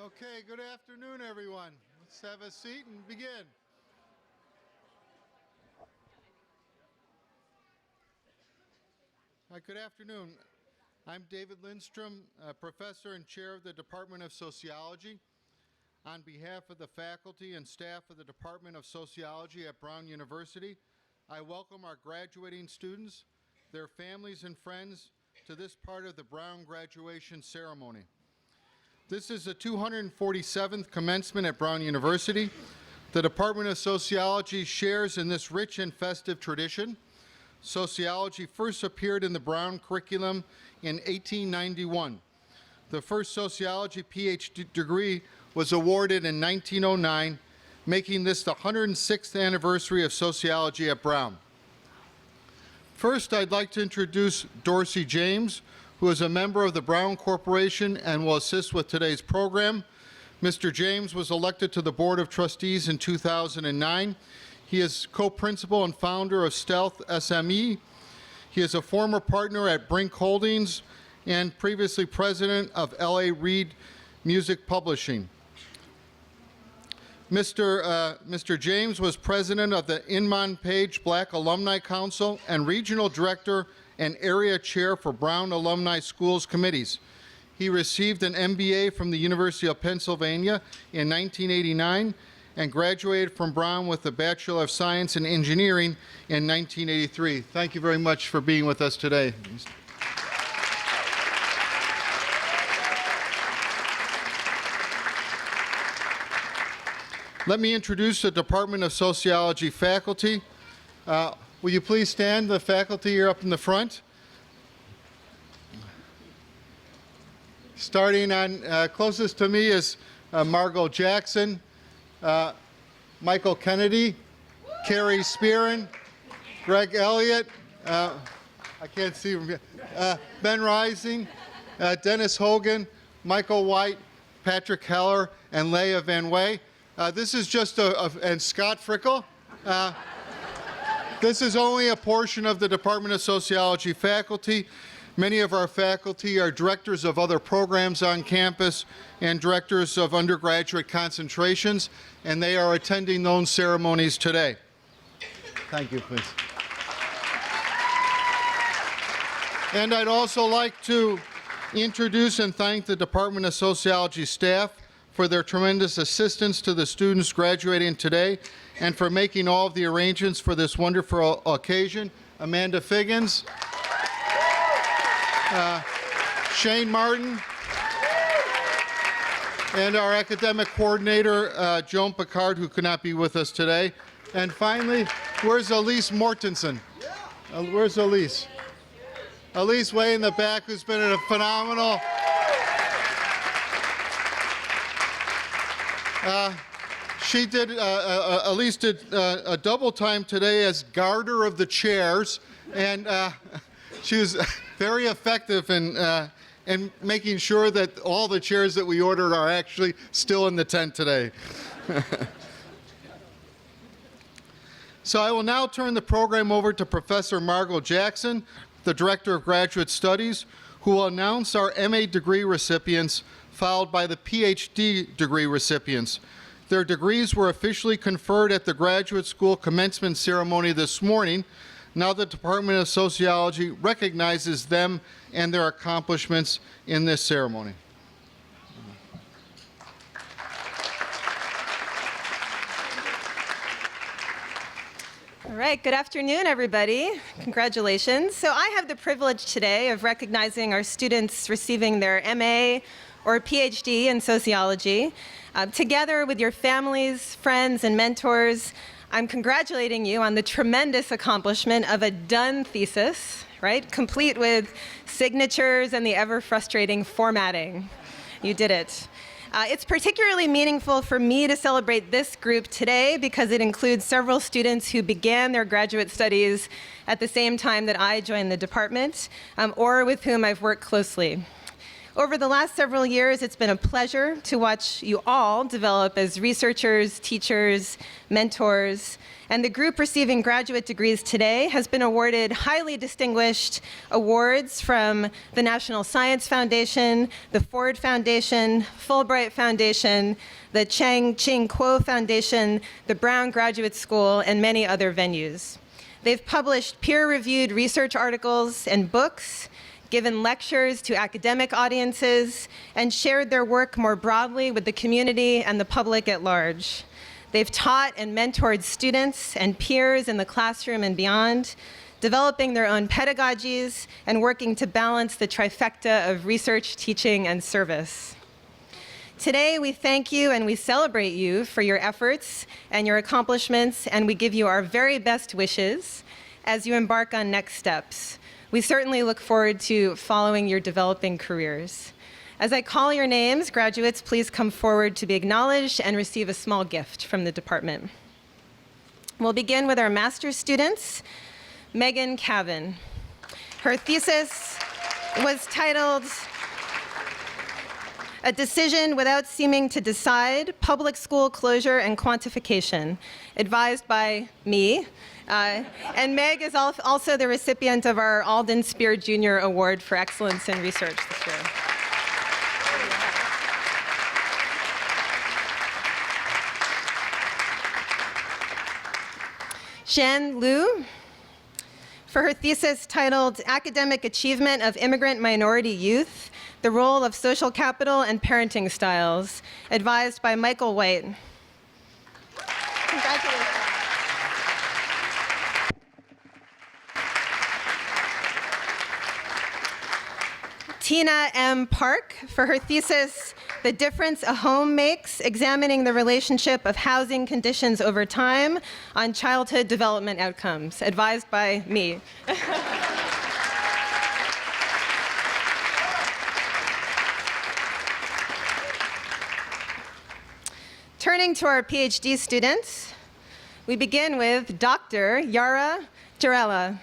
Okay, good afternoon, everyone. Let's have a seat and begin. Hi, good afternoon. I'm David Lindstrom, professor and chair of the Department of Sociology. On behalf of the faculty and staff of the Department of Sociology at Brown University, I welcome our graduating students, their families and friends to this part of the Brown graduation ceremony. This is the 247th commencement at Brown University. The Department of Sociology shares in this rich and festive tradition. Sociology first appeared in the Brown curriculum in 1891. The first sociology PhD degree was awarded in 1909, making this the 106th anniversary of sociology at Brown. First, I'd like to introduce Dorsey James, who is a member of the Brown Corporation and will assist with today's program. Mr. James was elected to the Board of Trustees in 2009. He is co-principal and founder of Stealth SME. He is a former partner at Brink Holdings and previously president of L.A. Reid Music Publishing. Mr. James was president of the Inman Page Black Alumni Council and regional director and area chair for Brown Alumni Schools Committees. He received an MBA from the University of Pennsylvania in 1989 and graduated from Brown with a Bachelor of Science in Engineering in 1983. Thank you very much for being with us today. Let me introduce the Department of Sociology faculty. Will you please stand? The faculty here up in the front. Starting on closest to me is Margo Jackson, Michael Kennedy, Carrie Spearin, Greg Elliott, I can't see him, Ben Rising, Dennis Hogan, Michael White, Patrick Heller, and Leah Van Way. This is just and Scott Frickel. This is only a portion of the Department of Sociology faculty. Many of our faculty are directors of other programs on campus and directors of undergraduate concentrations, and they are attending those ceremonies today. Thank you, please. And I'd also like to introduce and thank the Department of Sociology staff for their tremendous assistance to the students graduating today and for making all of the arrangements for this wonderful occasion. Amanda Figgins, Shane Martin, and our academic coordinator, Joan Picard, who could not be with us today. And finally, where's Elise Mortensen? Where's Elise? Elise way in the back, who's been a phenomenal Elise did a double time today as guarder of the chairs, and she was very effective in making sure that all the chairs that we ordered are actually still in the tent today. So I will now turn the program over to Professor Margo Jackson, the Director of Graduate Studies, who will announce our MA degree recipients, followed by the PhD degree recipients. Their degrees were officially conferred at the graduate school commencement ceremony this morning. Now the Department of Sociology recognizes them and their accomplishments in this ceremony. All right, good afternoon, everybody. Congratulations. So I have the privilege today of recognizing our students receiving their MA or PhD in sociology. Together with your families, friends, and mentors, I'm congratulating you on the tremendous accomplishment of a done thesis, right? Complete with signatures and the ever-frustrating formatting. You did it. It's particularly meaningful for me to celebrate this group today because it includes several students who began their graduate studies at the same time that I joined the department, or with whom I've worked closely. Over the last several years, it's been a pleasure to watch you all develop as researchers, teachers, mentors, and the group receiving graduate degrees today has been awarded highly distinguished awards from the National Science Foundation, the Ford Foundation, Fulbright Foundation, the Chang Ching Kuo Foundation, the Brown Graduate School, and many other venues. They've published peer-reviewed research articles and books, given lectures to academic audiences, and shared their work more broadly with the community and the public at large. They've taught and mentored students and peers in the classroom and beyond, developing their own pedagogies and working to balance the trifecta of research, teaching, and service. Today, we thank you and we celebrate you for your efforts and your accomplishments, and we give you our very best wishes as you embark on next steps. We certainly look forward to following your developing careers. As I call your names, graduates, please come forward to be acknowledged and receive a small gift from the department. We'll begin with our master's students, Megan Cavan. Her thesis was titled, "A Decision Without Seeming to Decide, Public School Closure and Quantification," advised by me. And Meg is also the recipient of our Alden Spear Jr. Award for Excellence in Research this year. Shen Liu, for her thesis titled "Academic Achievement of Immigrant Minority Youth, the Role of Social Capital and Parenting Styles," advised by Michael White. Congratulations. Tina M. Park, for her thesis, "The Difference a Home Makes, Examining the Relationship of Housing Conditions Over Time on Childhood Development Outcomes," advised by me. Turning to our PhD students, we begin with Dr. Yara Durella.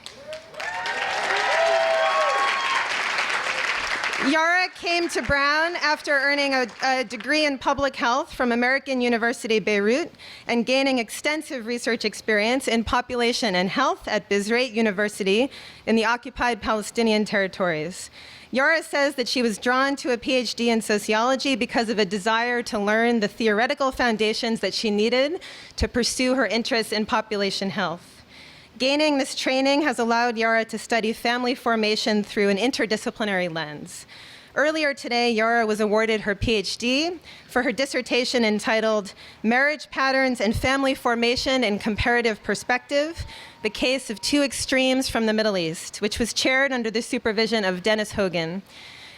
Yara came to Brown after earning a degree in public health from American University Beirut and gaining extensive research experience in population and health at Bizrait University in the occupied Palestinian territories. Yara says that she was drawn to a PhD in sociology because of a desire to learn the theoretical foundations that she needed to pursue her interests in population health. Gaining this training has allowed Yara to study family formation through an interdisciplinary lens. Earlier today, Yara was awarded her PhD for her dissertation entitled "Marriage Patterns and Family Formation in Comparative Perspective, the Case of Two Extremes from the Middle East," which was chaired under the supervision of Dennis Hogan.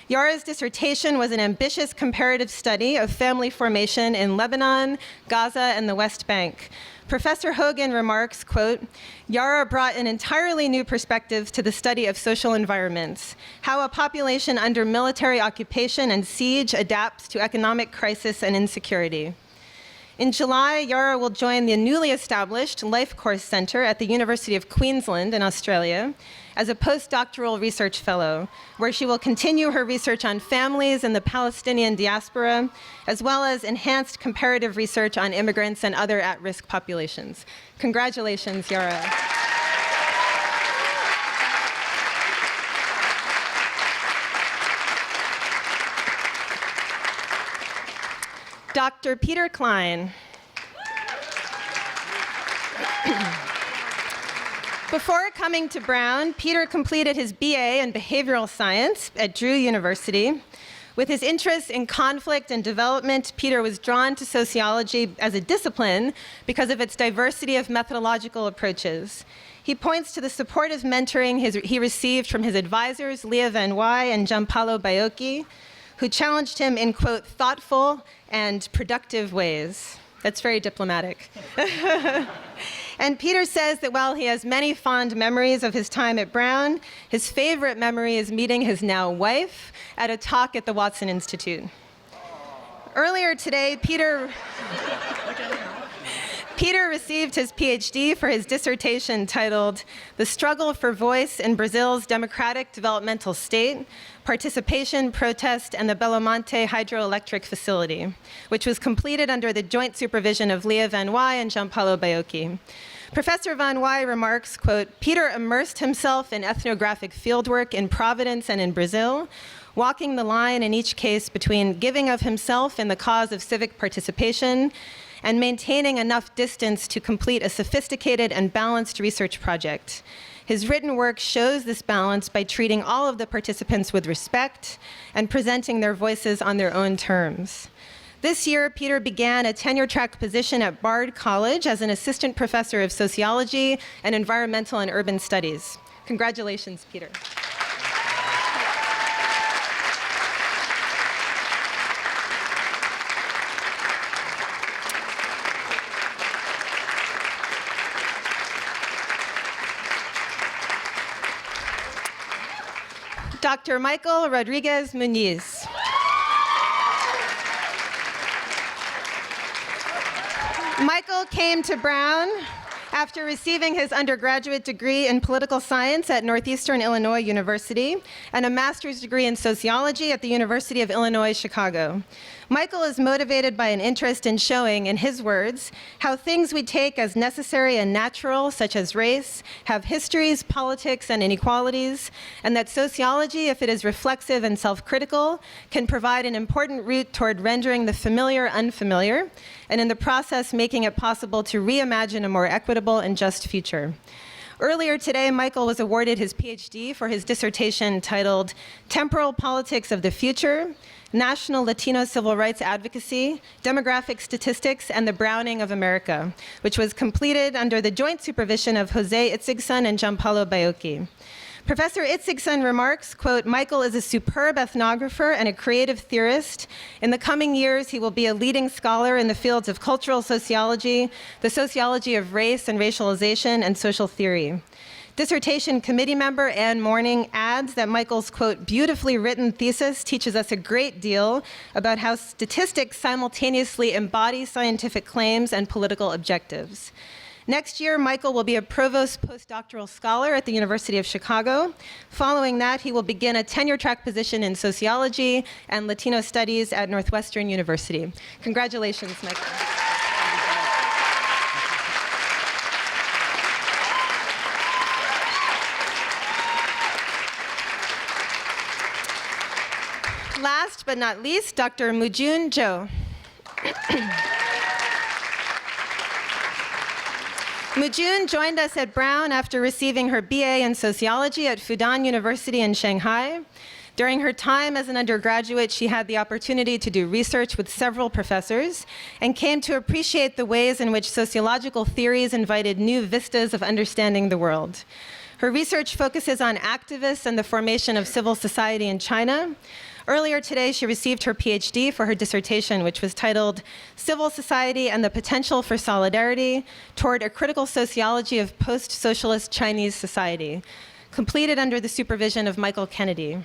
Yara's dissertation was an ambitious comparative study of family formation in Lebanon, Gaza, and the West Bank. Professor Hogan remarks, quote, "Yara brought an entirely new perspective to the study of social environments, how a population under military occupation and siege adapts to economic crisis and insecurity." In July, Yara will join the newly established Life Course Center at the University of Queensland in Australia as a postdoctoral research fellow, where she will continue her research on families in the Palestinian diaspora, as well as enhanced comparative research on immigrants and other at-risk populations. Congratulations, Yara. Dr. Peter Klein. Before coming to Brown, Peter completed his BA in behavioral science at Drew University. With his interest in conflict and development, Peter was drawn to sociology as a discipline because of its diversity of methodological approaches. He points to the supportive mentoring he received from his advisors, Leah Van Wy and Giampaolo Baiocchi, who challenged him in, quote, "thoughtful and productive ways." That's very diplomatic. And Peter says that while he has many fond memories of his time at Brown, his favorite memory is meeting his now wife at a talk at the Watson Institute. Earlier today, Peter Peter received his PhD for his dissertation titled The Struggle for Voice in Brazil's Democratic Developmental State, Participation, Protest, and the Belo Monte Hydroelectric Facility, which was completed under the joint supervision of Leah Van Wy and Gianpaolo Baiocchi. Professor Van Wy remarks, quote, Peter immersed himself in ethnographic fieldwork in Providence and in Brazil, walking the line in each case between giving of himself in the cause of civic participation and maintaining enough distance to complete a sophisticated and balanced research project. His written work shows this balance by treating all of the participants with respect and presenting their voices on their own terms. This year, Peter began a tenure-track position at Bard College as an assistant professor of sociology and environmental and urban studies. Congratulations, Peter. Dr. Michael Rodriguez Muniz. Michael came to Brown after receiving his undergraduate degree in political science at Northeastern Illinois University and a master's degree in sociology at the University of Illinois, Chicago. Michael is motivated by an interest in showing, in his words, how things we take as necessary and natural, such as race, have histories, politics, and inequalities, and that sociology, if it is reflexive and self-critical, can provide an important route toward rendering the familiar unfamiliar, and in the process making it possible to reimagine a more equitable and just future. Earlier today, Michael was awarded his PhD for his dissertation titled Temporal Politics of the Future, National Latino Civil Rights Advocacy, Demographic Statistics, and the Browning of America, which was completed under the joint supervision of Jose Itzigson and Gianpaolo Baiocchi. Professor Itzigson remarks, quote, Michael is a superb ethnographer and a creative theorist. In the coming years, he will be a leading scholar in the fields of cultural sociology, the sociology of race and racialization, and social theory. Dissertation committee member Ann Morning adds that Michael's, quote, beautifully written thesis teaches us a great deal about how statistics simultaneously embody scientific claims and political objectives. Next year, Michael will be a provost postdoctoral scholar at the University of Chicago. Following that, he will begin a tenure-track position in sociology and Latino studies at Northwestern University. Congratulations, Michael. Last but not least, Dr. Moo Junjou. Moo Junjou joined us at Brown after receiving her BA in sociology at Fudan University in Shanghai. During her time as an undergraduate, she had the opportunity to do research with several professors and came to appreciate the ways in which sociological theories invited new vistas of understanding the world. Her research focuses on activists and the formation of civil society in China. Earlier today, she received her PhD for her dissertation, which was titled Civil Society and the Potential for Solidarity Toward a Critical Sociology of Post-Socialist Chinese Society, completed under the supervision of Michael Kennedy.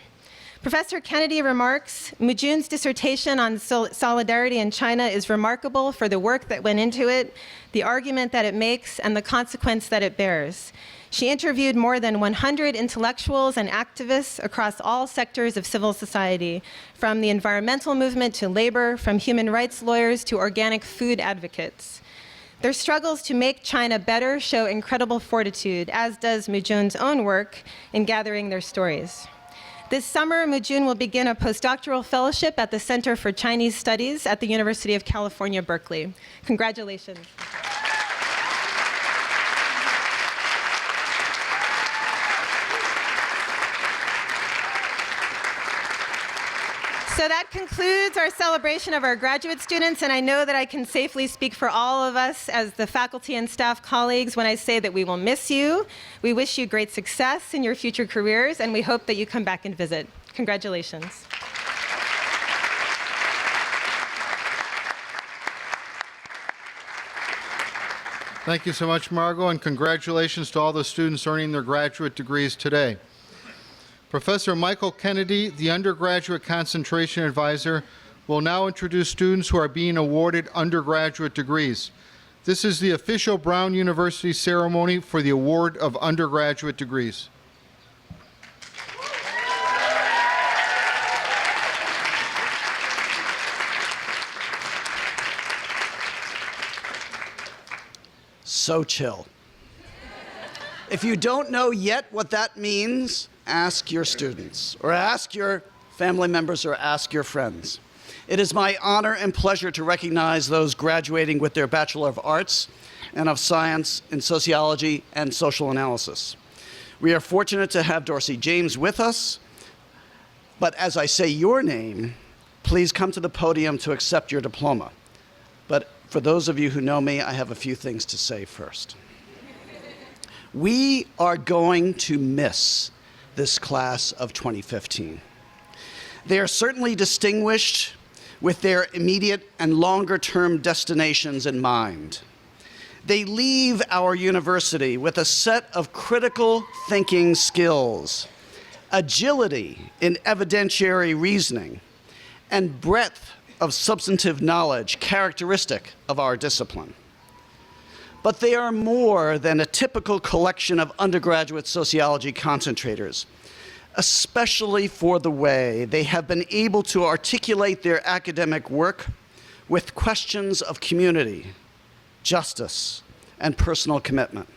Professor Kennedy remarks, Moo Jun's dissertation on solidarity in China is remarkable for the work that went into it, the argument that it makes, and the consequence that it bears. She interviewed more than 100 intellectuals and activists across all sectors of civil society, from the environmental movement to labor, from human rights lawyers to organic food advocates. Their struggles to make China better show incredible fortitude, as does Moo Jun's own work in gathering their stories. This summer, Moo Jun will begin a postdoctoral fellowship at the Center for Chinese Studies at the University of California, Berkeley. Congratulations. So that concludes our celebration of our graduate students, and I know that I can safely speak for all of us as the faculty and staff colleagues when I say that we will miss you. We wish you great success in your future careers, and we hope that you come back and visit. Congratulations. Thank you so much, Margo, and congratulations to all the students earning their graduate degrees today. Professor Michael Kennedy, the undergraduate concentration advisor, will now introduce students who are being awarded undergraduate degrees. This is the official Brown University ceremony for the award of undergraduate degrees. So chill. If you don't know yet what that means, ask your students, or ask your family members, or ask your friends. It is my honor and pleasure to recognize those graduating with their Bachelor of Arts and of Science in Sociology and Social Analysis. We are fortunate to have Dorsey James with us, but as I say your name, please come to the podium to accept your diploma. But for those of you who know me, I have a few things to say first. We are going to miss this class of 2015. They are certainly distinguished with their immediate and longer-term destinations in mind. They leave our university with a set of critical thinking skills, agility in evidentiary reasoning, and breadth of substantive knowledge characteristic of our discipline. But they are more than a typical collection of undergraduate sociology concentrators, especially for the way they have been able to articulate their academic work with questions of community, justice, and personal commitment.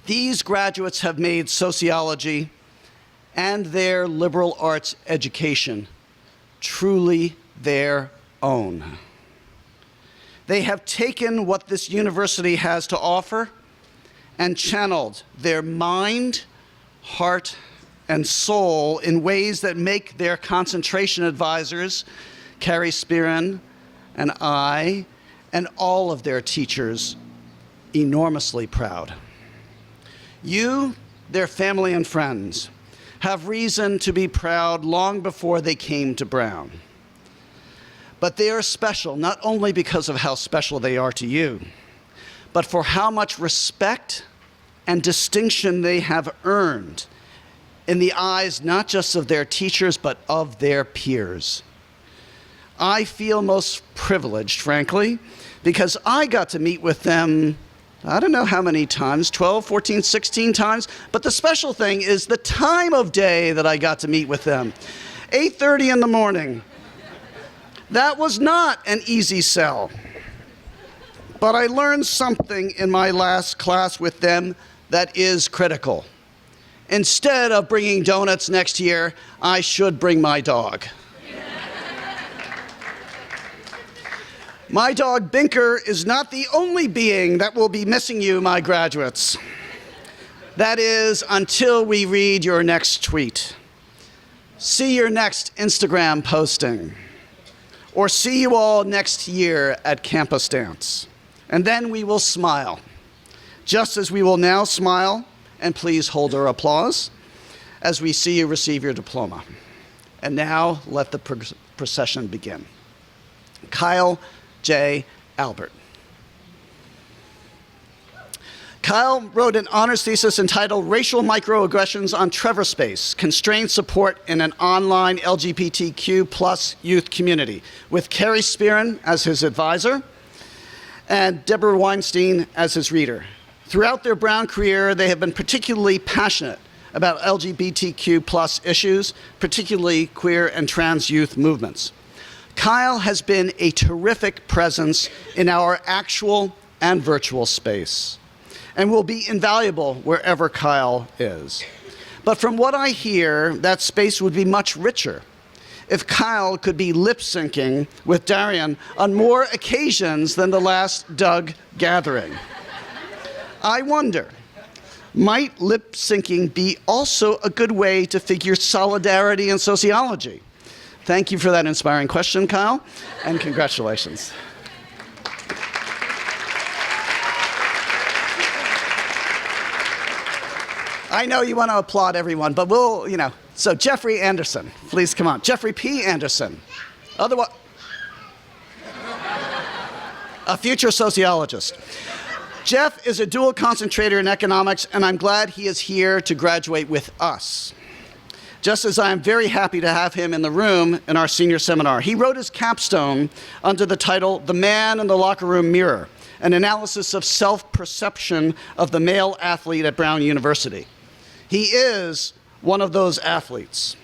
These graduates have made sociology and their liberal arts education truly their own. They have taken what this university has to offer and channeled their mind, heart, and soul in ways that make their concentration advisors, Carrie Spearin and I, and all of their teachers, enormously proud. You, their family and friends, have reason to be proud long before they came to Brown. But they are special, not only because of how special they are to you, but for how much respect and distinction they have earned in the eyes not just of their teachers, but of their peers. I feel most privileged, frankly, because I got to meet with them, I don't know how many times, 12, 14, 16 times, but the special thing is the time of day that I got to meet with them. 8:30 in the morning. That was not an easy sell. But I learned something in my last class with them that is critical. Instead of bringing donuts next year, I should bring my dog. My dog, Binker, is not the only being that will be missing you, my graduates. That is, until we read your next tweet, see your next Instagram posting, or see you all next year at Campus Dance. And then we will smile, just as we will now smile, and please hold our applause, as we see you receive your diploma. And now let the procession begin. Kyle J. Albert. Kyle wrote an honors thesis entitled Racial Microaggressions on Trevor Space, Constrained Support in an Online LGBTQ+ Youth Community, with Carrie Spearin as his advisor and Deborah Weinstein as his reader. Throughout their Brown career, they have been particularly passionate about LGBTQ+ issues, particularly queer and trans youth movements. Kyle has been a terrific presence in our actual and virtual space, and will be invaluable wherever Kyle is. But from what I hear, that space would be much richer if Kyle could be lip-syncing with Darien on more occasions than the last Doug gathering. I wonder, might lip-syncing be also a good way to figure solidarity in sociology? Thank you for that inspiring question, Kyle, and congratulations. I know you want to applaud everyone, but we'll, so Jeffrey Anderson, please come on. Jeffrey P. Anderson, otherwise, a future sociologist. Jeff is a dual concentrator in economics, and I'm glad he is here to graduate with us. Just as I am very happy to have him in the room in our senior seminar. He wrote his capstone under the title, The Man in the Locker Room Mirror, an analysis of self-perception of the male athlete at Brown University. He is one of those athletes.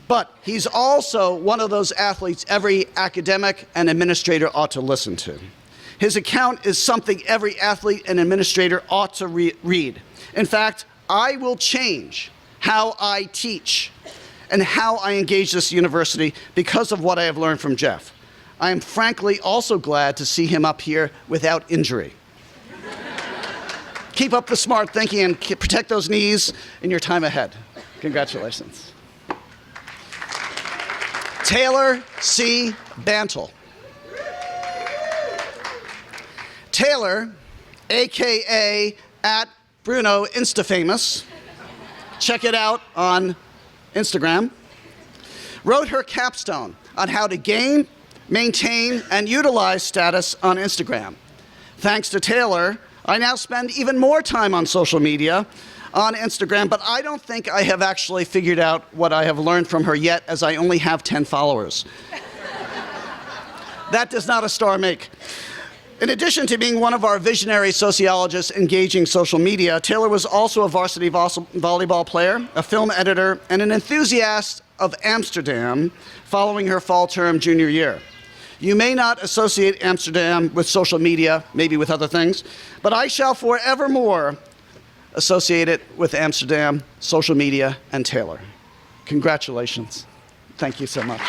But he's also one of those athletes every academic and administrator ought to listen to. His account is something every athlete and administrator ought to read. In fact, I will change how I teach and how I engage this university because of what I have learned from Jeff. I am frankly also glad to see him up here without injury. Keep up the smart thinking and protect those knees in your time ahead. Congratulations. Taylor C. Bantle. Taylor, AKA at Bruno Instafamous, check it out on Instagram, wrote her capstone on how to gain, maintain, and utilize status on Instagram. Thanks to Taylor, I now spend even more time on social media on Instagram, but I don't think I have actually figured out what I have learned from her yet, as I only have 10 followers. That does not a star make. In addition to being one of our visionary sociologists engaging social media, Taylor was also a varsity volleyball player, a film editor, and an enthusiast of Amsterdam following her fall term junior year. You may not associate Amsterdam with social media, maybe with other things, but I shall forevermore associate it with Amsterdam, social media, and Taylor. Congratulations. Thank you so much.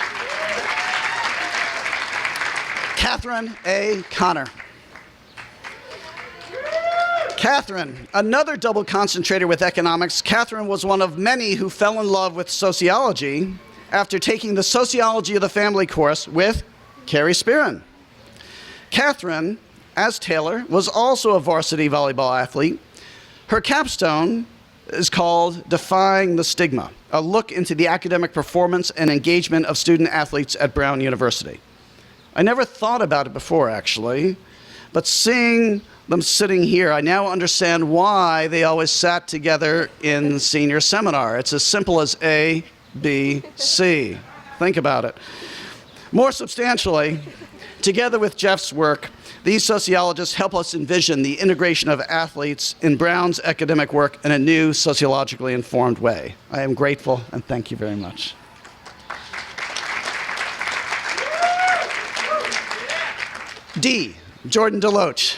Katherine A. Connor. Katherine, another double concentrator with economics. Katherine was one of many who fell in love with sociology after taking the Sociology of the Family course with Carrie Spearin. Katherine, as Taylor, was also a varsity volleyball athlete. Her capstone is called Defying the Stigma, a look into the academic performance and engagement of student athletes at Brown University. I never thought about it before, actually, but seeing them sitting here, I now understand why they always sat together in senior seminar. It's as simple as A, B, C. Think about it. More substantially, together with Jeff's work, these sociologists help us envision the integration of athletes in Brown's academic work in a new sociologically informed way. I am grateful, and thank you very much. D, Jordan DeLoach.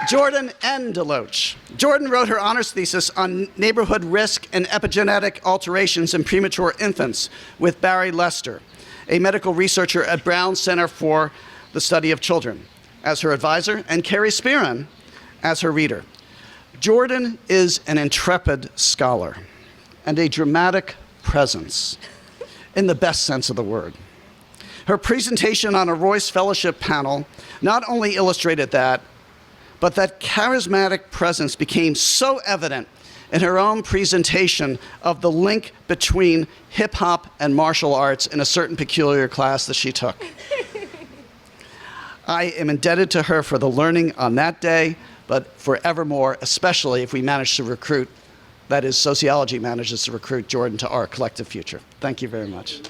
Jordan N. DeLoach. Jordan wrote her honors thesis on neighborhood risk and epigenetic alterations in premature infants with Barry Lester, a medical researcher at Brown Center for the Study of Children, as her advisor, and Carrie Spearin as her reader. Jordan is an intrepid scholar and a dramatic presence in the best sense of the word. Her presentation on a Royce Fellowship panel not only illustrated that, but that charismatic presence became so evident in her own presentation of the link between hip-hop and martial arts in a certain peculiar class that she took. I am indebted to her for the learning on that day, but forevermore, especially if we manage to recruit, that is, sociology manages to recruit Jordan to our collective future. Thank you very much.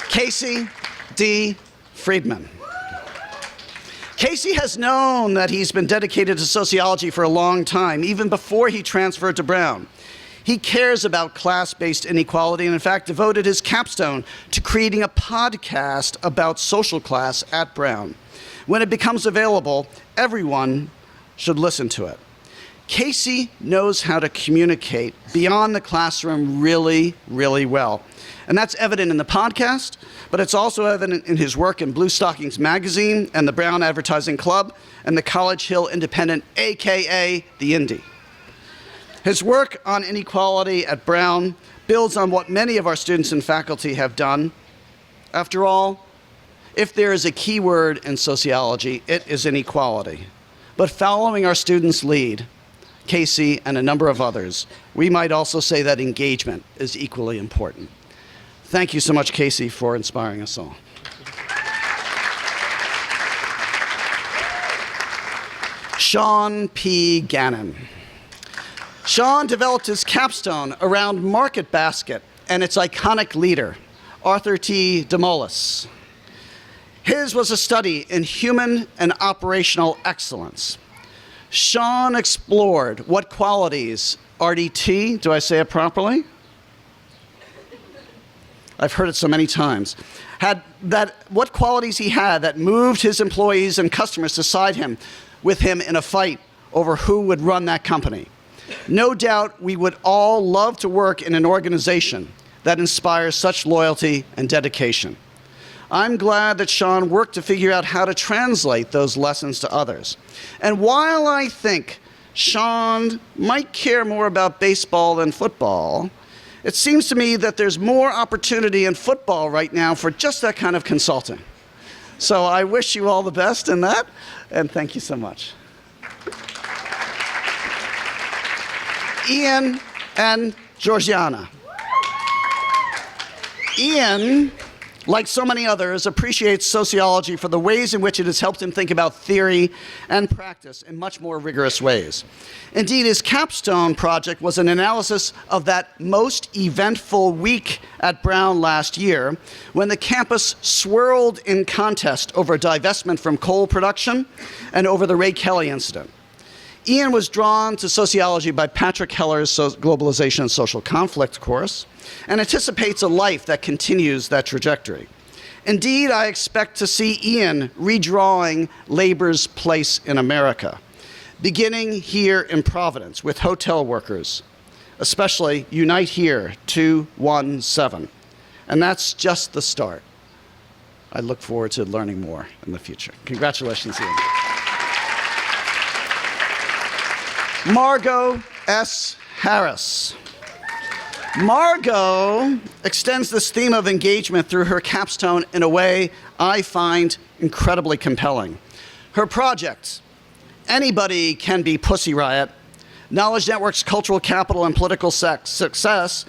Casey D. Friedman. Casey has known that he's been dedicated to sociology for a long time, even before he transferred to Brown. He cares about class-based inequality and, in fact, devoted his capstone to creating a podcast about social class at Brown. When it becomes available, everyone should listen to it. Casey knows how to communicate beyond the classroom really, really well. And that's evident in the podcast, but it's also evident in his work in Blue Stockings Magazine and the Brown Advertising Club and the College Hill Independent, AKA the Indie. His work on inequality at Brown builds on what many of our students and faculty have done. After all, if there is a key word in sociology, it is inequality. But following our students' lead, Casey and a number of others, we might also say that engagement is equally important. Thank you so much, Casey, for inspiring us all. Sean P. Gannon. Sean developed his capstone around Market Basket and its iconic leader, Arthur T. DeMollis. His was a study in human and operational excellence. Sean explored what qualities RDT, do I say it properly? I've heard it so many times. What qualities he had that moved his employees and customers to side with him in a fight over who would run that company. No doubt we would all love to work in an organization that inspires such loyalty and dedication. I'm glad that Sean worked to figure out how to translate those lessons to others. And while I think Sean might care more about baseball than football, it seems to me that there's more opportunity in football right now for just that kind of consulting. So I wish you all the best in that, and thank you so much. Ian and Georgiana. Ian, like so many others, appreciates sociology for the ways in which it has helped him think about theory and practice in much more rigorous ways. Indeed, his capstone project was an analysis of that most eventful week at Brown last year, when the campus swirled in contest over divestment from coal production and over the Ray Kelly incident. Ian was drawn to sociology by Patrick Heller's Globalization and Social Conflict course, and anticipates a life that continues that trajectory. Indeed, I expect to see Ian redrawing labor's place in America, beginning here in Providence with hotel workers, especially Unite Here 217. And that's just the start. I look forward to learning more in the future. Congratulations, Ian. Margo S. Harris. Margo extends this theme of engagement through her capstone in a way I find incredibly compelling. Her project, Anybody Can Be Pussy Riot, Knowledge Network's Cultural Capital and Political Success,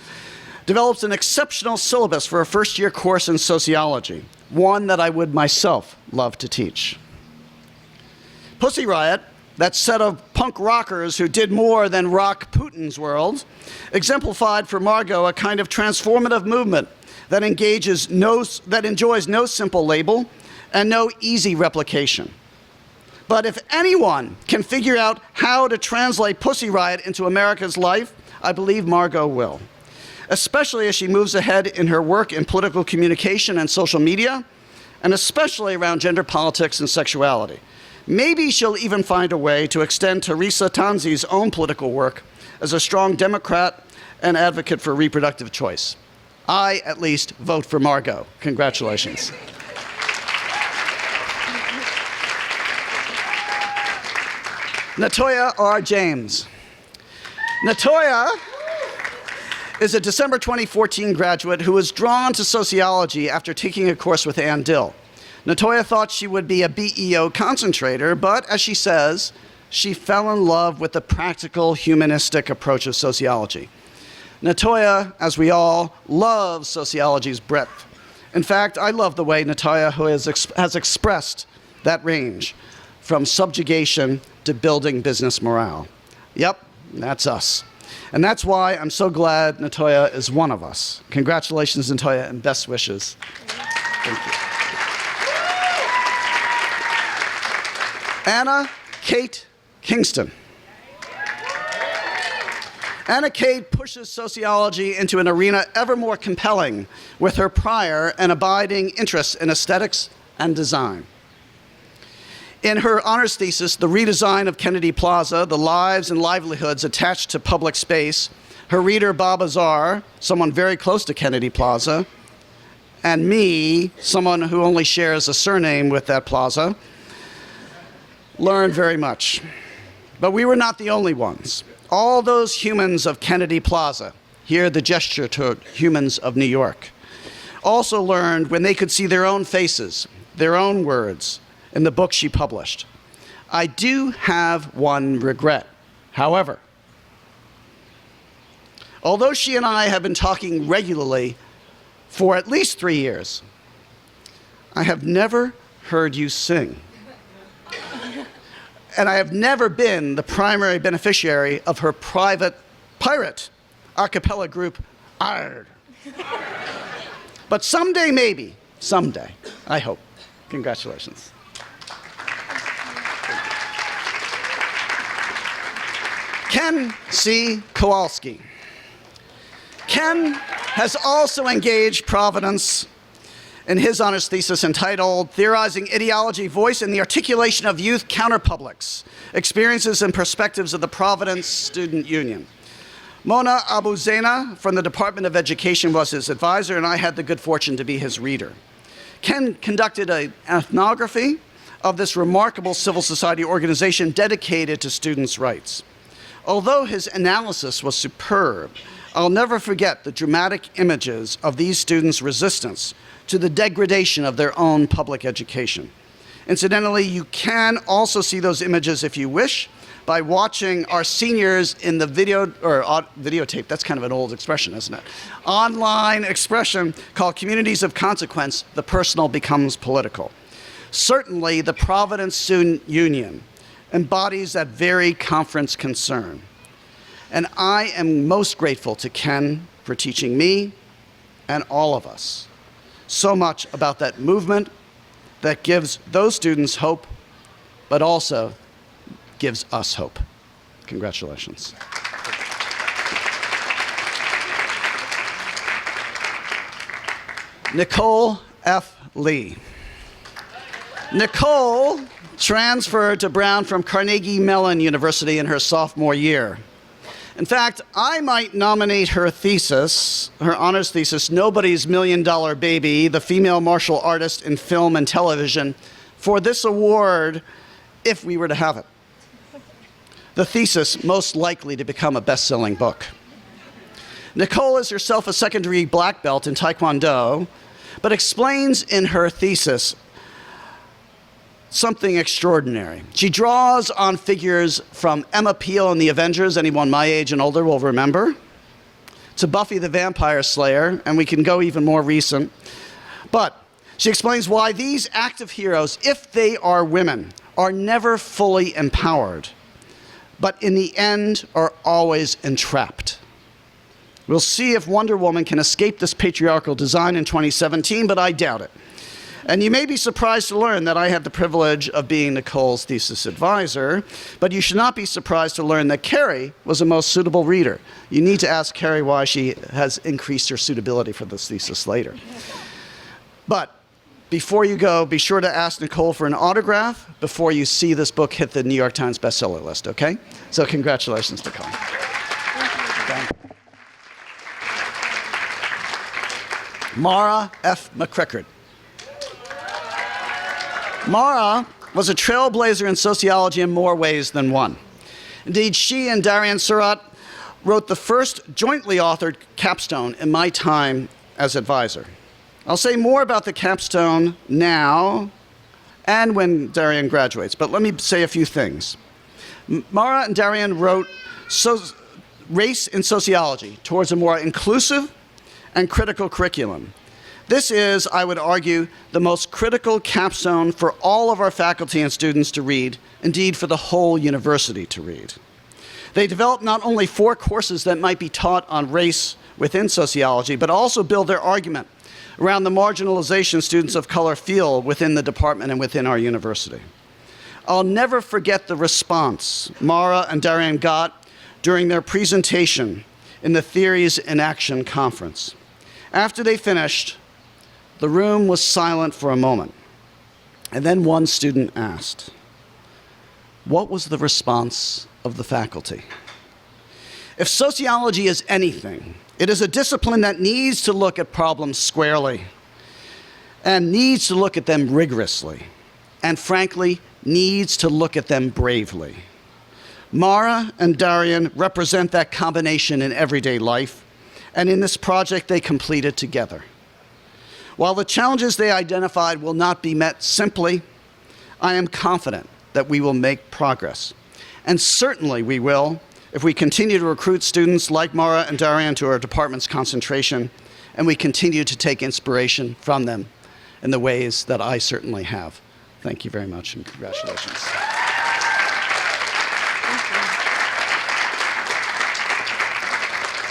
develops an exceptional syllabus for a first-year course in sociology, one that I would myself love to teach. Pussy Riot, that set of punk rockers who did more than rock Putin's world, exemplified for Margo a kind of transformative movement that enjoys no simple label and no easy replication. But if anyone can figure out how to translate Pussy Riot into America's life, I believe Margo will, especially as she moves ahead in her work in political communication and social media, and especially around gender politics and sexuality. Maybe she'll even find a way to extend Teresa Tanzi's own political work as a strong Democrat and advocate for reproductive choice. I, at least, vote for Margo. Congratulations. Natalia R. James. Natalia is a December 2014 graduate who was drawn to sociology after taking a course with Ann Dill. Natalia thought she would be a BEO concentrator, but as she says, she fell in love with the practical, humanistic approach of sociology. Natalia, as we all, loves sociology's breadth. In fact, I love the way Natalia has expressed that range, from subjugation to building business morale. Yep, that's us. And that's why I'm so glad Natalia is one of us. Congratulations, Natalia, and best wishes. Thank you. Anna Kate Kingston. Anna Kate pushes sociology into an arena ever more compelling with her prior and abiding interests in aesthetics and design. In her honors thesis, The Redesign of Kennedy Plaza, The Lives and Livelihoods Attached to Public Space, her reader Bob Azar, someone very close to Kennedy Plaza, and me, someone who only shares a surname with that plaza, learned very much. But we were not the only ones. All those humans of Kennedy Plaza, here the gesture to humans of New York, also learned when they could see their own faces, their own words, in the book she published. I do have one regret, however. Although she and I have been talking regularly for at least 3 years, I have never heard you sing. And I have never been the primary beneficiary of her private pirate a cappella group, Arg. But someday, maybe, someday, I hope. Congratulations. Ken C. Kowalski. Ken has also engaged Providence in his honors thesis entitled Theorizing Ideology, Voice, and the Articulation of Youth Counterpublics, Experiences and Perspectives of the Providence Student Union. Mona Abuzena from the Department of Education was his advisor, and I had the good fortune to be his reader. Ken conducted an ethnography of this remarkable civil society organization dedicated to students' rights. Although his analysis was superb, I'll never forget the dramatic images of these students' resistance to the degradation of their own public education. Incidentally, you can also see those images if you wish by watching our seniors in the videotape, that's kind of an old expression, isn't it? Online expression called Communities of Consequence, The Personal Becomes Political. Certainly, the Providence Student Union embodies that very conference concern. And I am most grateful to Ken for teaching me and all of us so much about that movement that gives those students hope, but also gives us hope. Congratulations. Nicole F Lee. Nicole transferred to Brown from Carnegie Mellon University in her sophomore year. In fact, I might nominate her thesis, her honors thesis, Nobody's $1 Million Baby, the female martial artist in film and television, for this award if we were to have it. The thesis most likely to become a best-selling book. Nicole is herself a second-degree black belt in Taekwondo, but explains in her thesis something extraordinary. She draws on figures from Emma Peel in The Avengers, anyone my age and older will remember, to Buffy the Vampire Slayer, and we can go even more recent. But she explains why these active heroes, if they are women, are never fully empowered, but in the end are always entrapped. We'll see if Wonder Woman can escape this patriarchal design in 2017, but I doubt it. And you may be surprised to learn that I had the privilege of being Nicole's thesis advisor, but you should not be surprised to learn that Carrie was a most suitable reader. You need to ask Carrie why she has increased her suitability for this thesis later. But before you go, be sure to ask Nicole for an autograph before you see this book hit the New York Times bestseller list, okay? So congratulations, Nicole. Thank you. Maura F McCree. Maura was a trailblazer in sociology in more ways than one. Indeed, she and Darien wrote the first jointly authored capstone in my time as advisor. I'll say more about the capstone now and when Darien graduates, but let me say a few things. Maura and Darien wrote Race in Sociology towards a more inclusive and critical curriculum. This is, I would argue, the most critical capstone for all of our faculty and students to read, indeed for the whole university to read. They developed not only 4 courses that might be taught on race within sociology, but also build their argument around the marginalization students of color feel within the department and within our university. I'll never forget the response Maura and Darien got during their presentation in the Theories in Action conference. After they finished, the room was silent for a moment, and then one student asked, "What was the response of the faculty?" If sociology is anything, it is a discipline that needs to look at problems squarely and needs to look at them rigorously, and frankly, needs to look at them bravely. Maura and Darien represent that combination in everyday life, and in this project they completed together. While the challenges they identified will not be met simply, I am confident that we will make progress. And certainly we will if we continue to recruit students like Maura and Darien to our department's concentration, and we continue to take inspiration from them in the ways that I certainly have. Thank you very much, and congratulations.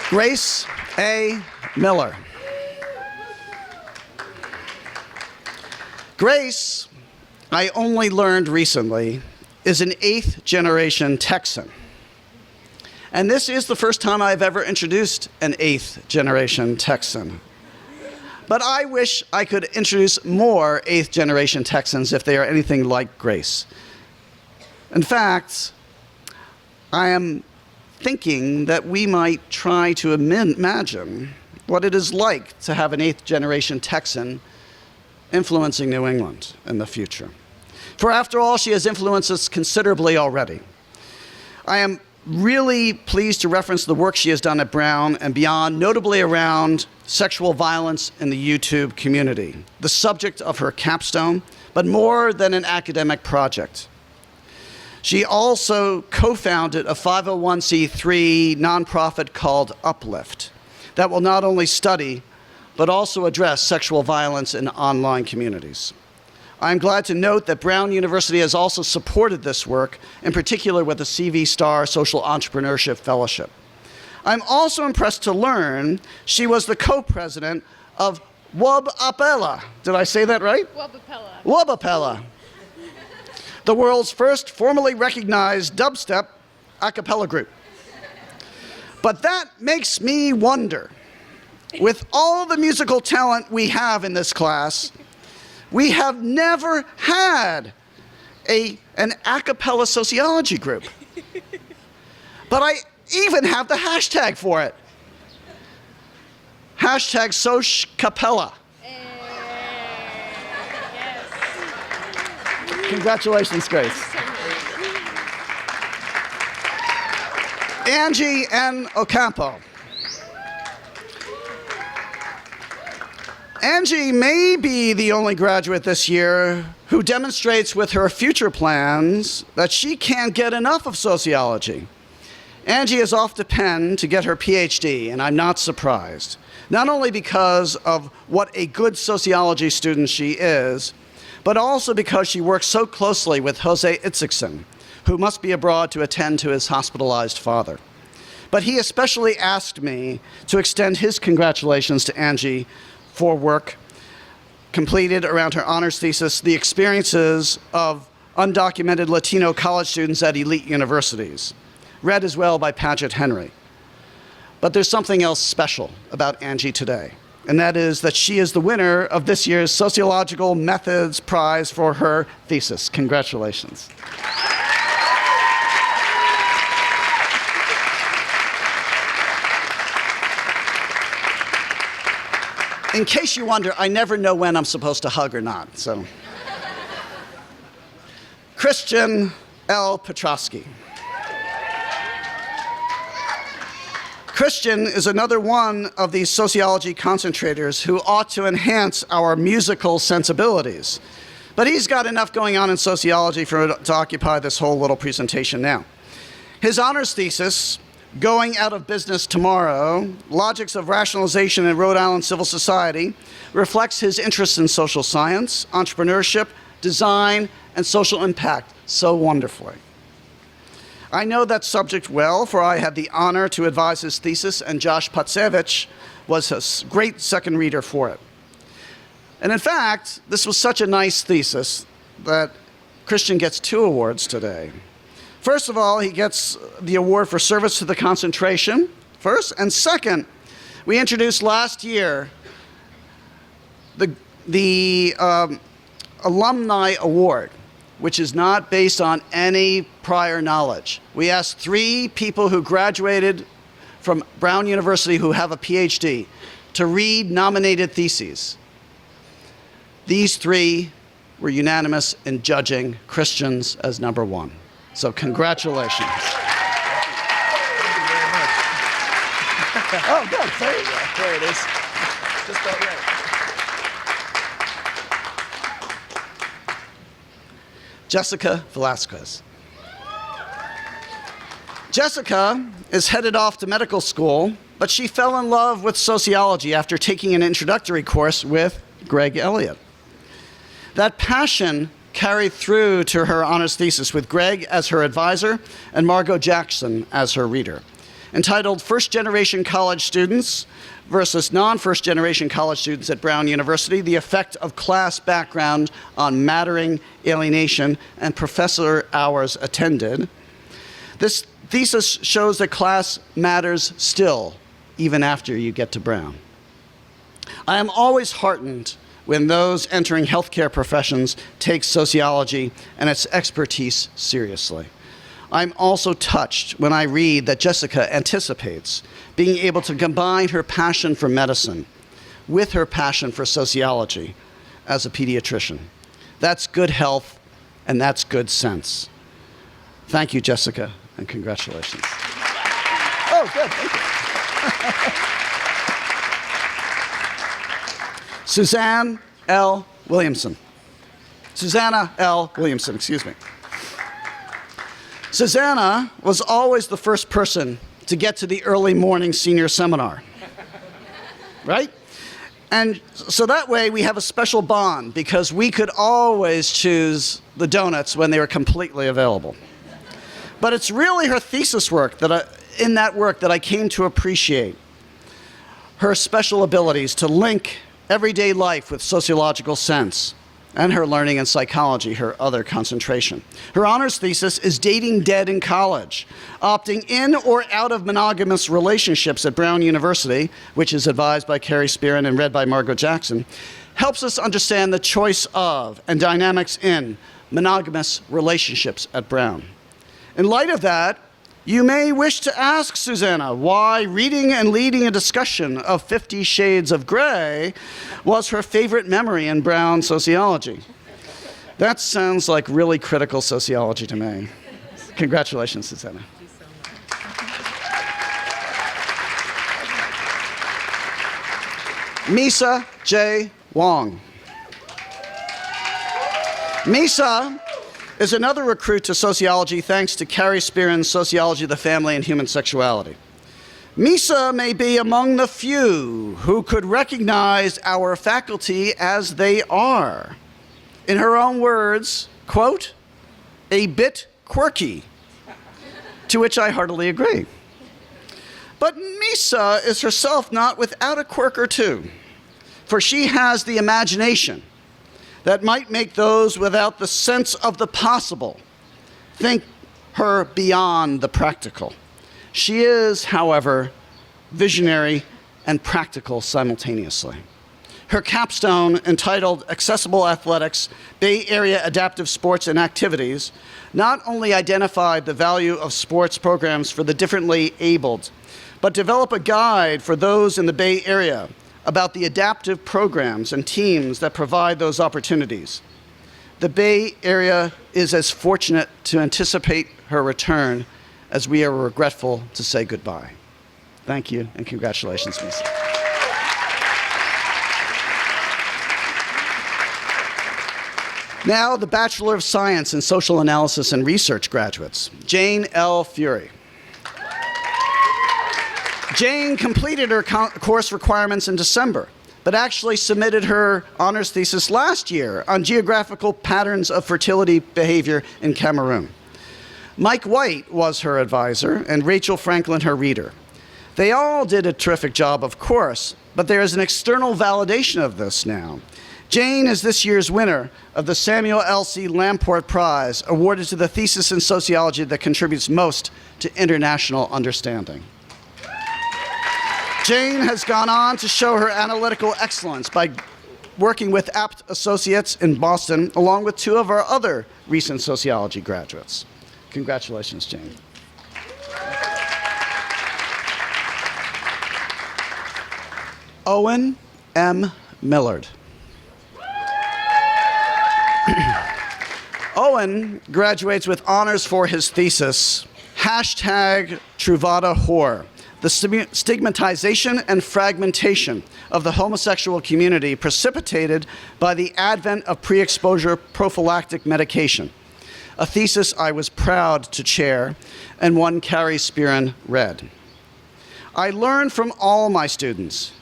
Grace A. Miller. Grace, I only learned recently, is an 8th generation Texan. And this is the first time I've ever introduced an 8th generation Texan. But I wish I could introduce more 8th generation Texans if they are anything like Grace. In fact, I am thinking that we might try to imagine what it is like to have an 8th generation Texan influencing New England in the future. For after all, she has influenced us considerably already. I am really pleased to reference the work she has done at Brown and beyond, notably around sexual violence in the YouTube community, the subject of her capstone, but more than an academic project. She also co-founded a 501c3 nonprofit called Uplift that will not only study, but also address sexual violence in online communities. I'm glad to note that Brown University has also supported this work, in particular with the CV Star Social Entrepreneurship Fellowship. I'm also impressed to learn she was the co-president of Wub-Apella. Did I say that right? Wub-Apella. Wub-Apella, the world's first formally recognized dubstep a cappella group. But that makes me wonder, with all the musical talent we have in this class, we have never had an a cappella sociology group. But I even have the hashtag for it. Hashtag #SocCapella. Congratulations, Grace. Angie N. Ocampo. Angie may be the only graduate this year who demonstrates with her future plans that she can't get enough of sociology. Angie is off to Penn to get her PhD, and I'm not surprised. Not only because of what a good sociology student she is, but also because she works so closely with Jose Itzikson, who must be abroad to attend to his hospitalized father. But he especially asked me to extend his congratulations to Angie for work completed around her honors thesis, The Experiences of Undocumented Latino College Students at Elite Universities, read as well by Paget Henry. But there's something else special about Angie today, and that is that she is the winner of this year's Sociological Methods Prize for her thesis. Congratulations. In case you wonder, I never know when I'm supposed to hug or not, so. Christian L. Petrosky. Christian is another one of these sociology concentrators who ought to enhance our musical sensibilities. But he's got enough going on in sociology to occupy this whole little presentation now. His honors thesis, Going Out of Business Tomorrow, Logics of Rationalization in Rhode Island Civil Society, reflects his interest in social science, entrepreneurship, design, and social impact so wonderfully. I know that subject well, for I had the honor to advise his thesis, and Josh Patsevich was a great second reader for it. And in fact, this was such a nice thesis that Christian gets 2 awards today. First of all, he gets the award for service to the concentration, first. And second, we introduced last year the Alumni Award, which is not based on any prior knowledge. We asked 3 people who graduated from Brown University who have a PhD to read nominated theses. These 3 were unanimous in judging Christian's as number 1. So congratulations. Thank you very much. Oh, good. There you go. There it is. Just about right. Jessica Velasquez. Jessica is headed off to medical school, but she fell in love with sociology after taking an introductory course with Greg Elliott. That passion carried through to her honors thesis with Greg as her advisor and Margo Jackson as her reader. entitled First Generation College Students versus Non-First Generation College Students at Brown University, the Effect of Class Background on Mattering, Alienation, and Professor Hours Attended. This thesis shows that class matters still, even after you get to Brown. I am always heartened when those entering healthcare professions take sociology and its expertise seriously. I'm also touched when I read that Jessica anticipates being able to combine her passion for medicine with her passion for sociology as a pediatrician. That's good health, and that's good sense. Thank you, Jessica, and congratulations. Oh, good, thank you. Susanna L. Williamson, excuse me. Susanna was always the first person to get to the early morning senior seminar, right? And so that way we have a special bond because we could always choose the donuts when they were completely available. But it's really her thesis work in that work that I came to appreciate. Her special abilities to link everyday life with sociological sense, and her learning in psychology, her other concentration. Her honors thesis is Dating Dead in College, opting in or out of monogamous relationships at Brown University, which is advised by Carrie Spearin and read by Margo Jackson, helps us understand the choice of and dynamics in monogamous relationships at Brown. In light of that, you may wish to ask Susanna why reading and leading a discussion of 50 Shades of Grey was her favorite memory in Brown sociology. That sounds like really critical sociology to me. Congratulations, Susanna. Mesa J. Wong. Mesa is another recruit to sociology thanks to Carrie Spearin's Sociology of the Family and Human Sexuality. Mesa may be among the few who could recognize our faculty as they are. In her own words, quote, a bit quirky, to which I heartily agree. But Mesa is herself not without a quirk or two, for she has the imagination that might make those without the sense of the possible think her beyond the practical. She is, however, visionary and practical simultaneously. Her capstone, entitled Accessible Athletics, Bay Area Adaptive Sports and Activities, not only identified the value of sports programs for the differently abled, but developed a guide for those in the Bay Area about the adaptive programs and teams that provide those opportunities. The Bay Area is as fortunate to anticipate her return as we are regretful to say goodbye. Thank you, and congratulations, Mesa. Now, the Bachelor of Science in Social Analysis and Research graduates, Jane L. Fury. Jane completed her course requirements in December, but actually submitted her honors thesis last year on geographical patterns of fertility behavior in Cameroon. Mike White was her advisor, and Rachel Franklin her reader. They all did a terrific job, of course, but there is an external validation of this now. Jane is this year's winner of the Samuel L. C. Lamport Prize, awarded to the thesis in sociology that contributes most to international understanding. Jane has gone on to show her analytical excellence by working with Apt Associates in Boston, along with two of our other recent sociology graduates. Congratulations, Jane. Owen M. Millard. Owen graduates with honors for his thesis, #Truvada Whore, the stigmatization and fragmentation of the homosexual community precipitated by the advent of pre-exposure prophylactic medication, a thesis I was proud to chair and one Carrie Spearin read. I learned from all my students,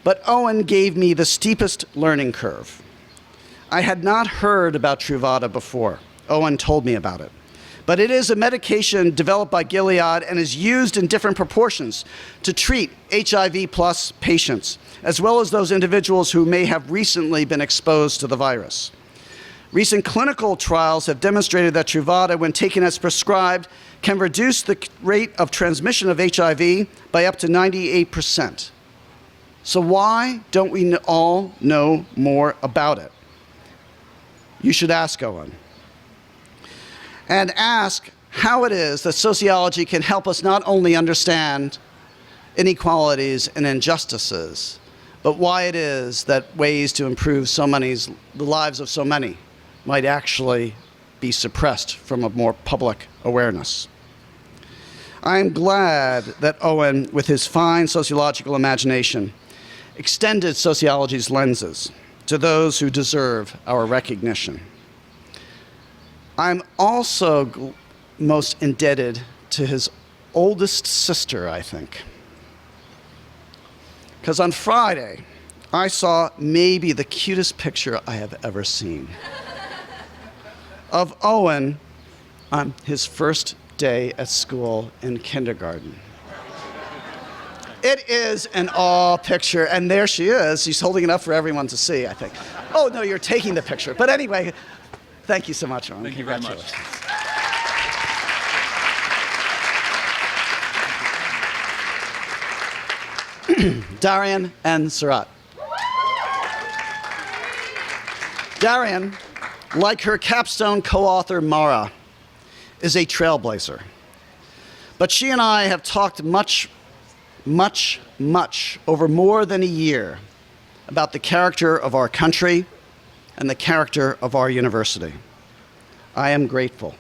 but Owen gave me the steepest learning curve. I had not heard about Truvada before. Owen told me about it. But it is a medication developed by Gilead and is used in different proportions to treat HIV plus patients, as well as those individuals who may have recently been exposed to the virus. Recent clinical trials have demonstrated that Truvada, when taken as prescribed, can reduce the rate of transmission of HIV by up to 98%. So why don't we all know more about it? You should ask Owen. And ask how it is that sociology can help us not only understand inequalities and injustices, but why it is that ways to improve the lives of so many might actually be suppressed from a more public awareness. I'm glad that Owen, with his fine sociological imagination, extended sociology's lenses to those who deserve our recognition. I'm also most indebted to his oldest sister, I think. Because on Friday, I saw maybe the cutest picture I have ever seen of Owen on his first day at school in kindergarten. It is an awe picture, and there she is. She's holding it up for everyone to see, I think. Oh, no, you're taking the picture. But anyway, thank you so much, Owen. Thank you very much. Darien and Surat. Darien, like her capstone co-author Maura, is a trailblazer. But she and I have talked much over more than a year about the character of our country and the character of our university. I am grateful.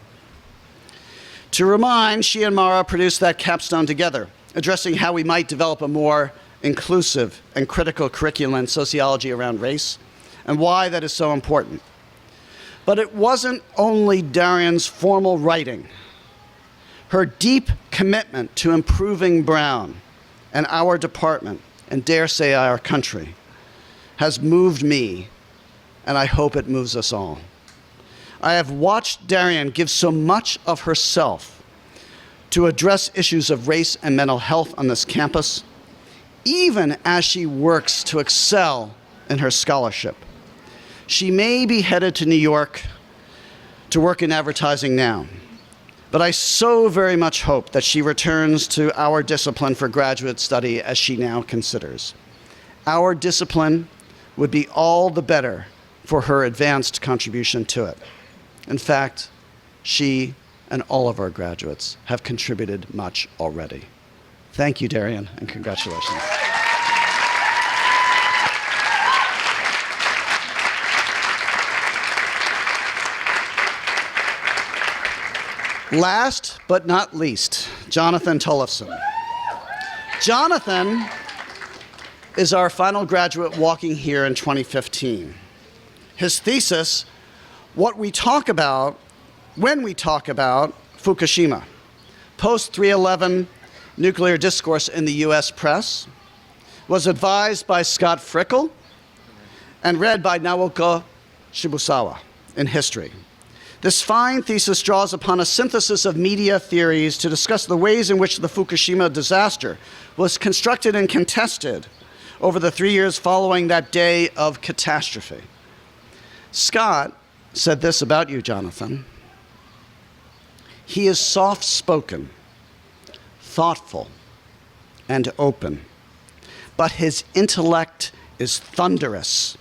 To remind, she and Maura produced that capstone together, addressing how we might develop a more inclusive and critical curriculum in sociology around race, and why that is so important. But it wasn't only Darien's formal writing. Her deep commitment to improving Brown and our department, and dare say our country, has moved me, and I hope it moves us all. I have watched Darien give so much of herself to address issues of race and mental health on this campus, even as she works to excel in her scholarship. She may be headed to New York to work in advertising now, but I so very much hope that she returns to our discipline for graduate study as she now considers. Our discipline would be all the better for her advanced contribution to it. In fact, she and all of our graduates have contributed much already. Thank you, Darien, and congratulations. Last but not least, Jonathan Tollefson. Jonathan is our final graduate walking here in 2015. His thesis, What We Talk About When We Talk About Fukushima, Post-3/11 Nuclear Discourse in the U.S. Press, was advised by Scott Frickel and read by Naoka Shibusawa in History. This fine thesis draws upon a synthesis of media theories to discuss the ways in which the Fukushima disaster was constructed and contested over the 3 years following that day of catastrophe. Scott said this about you, Jonathan. He is soft-spoken, thoughtful, and open, but his intellect is thunderous,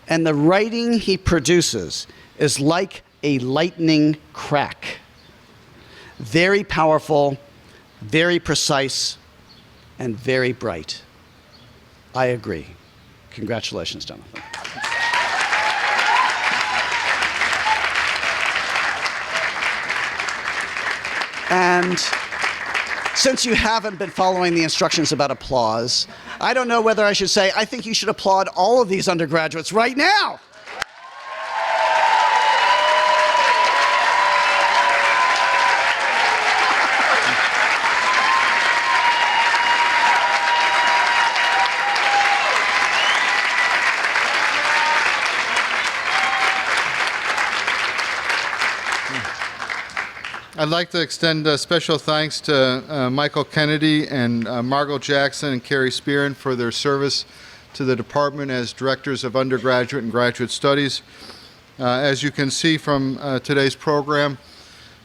and the writing he produces is like a lightning crack. Very powerful, very precise, and very bright. I agree. Congratulations, Jonathan. And since you haven't been following the instructions about applause, I don't know whether I should say, I think you should applaud all of these undergraduates right now. I'd like to extend special thanks to Michael Kennedy and Margo Jackson and Carrie Spearin for their service to the department as directors of undergraduate and graduate studies. As you can see from today's program,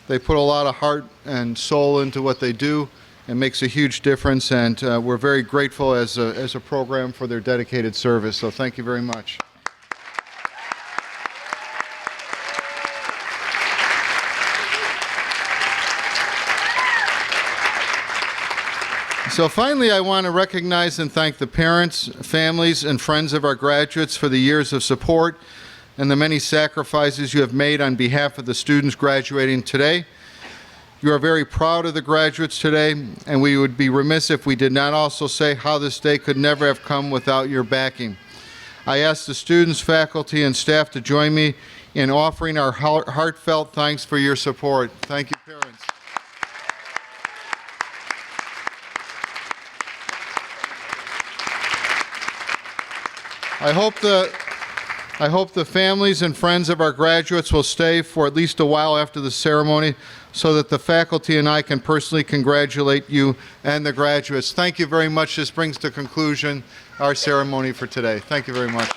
they put a lot of heart and soul into what they do. It makes a huge difference, and we're very grateful as a program for their dedicated service. So thank you very much. So finally, I want to recognize and thank the parents, families, and friends of our graduates for the years of support and the many sacrifices you have made on behalf of the students graduating today. You are very proud of the graduates today, and we would be remiss if we did not also say how this day could never have come without your backing. I ask the students, faculty, and staff to join me in offering our heartfelt thanks for your support. Thank you, parents. I hope the families and friends of our graduates will stay for at least a while after the ceremony so that the faculty and I can personally congratulate you and the graduates. Thank you very much. This brings to conclusion our ceremony for today. Thank you very much.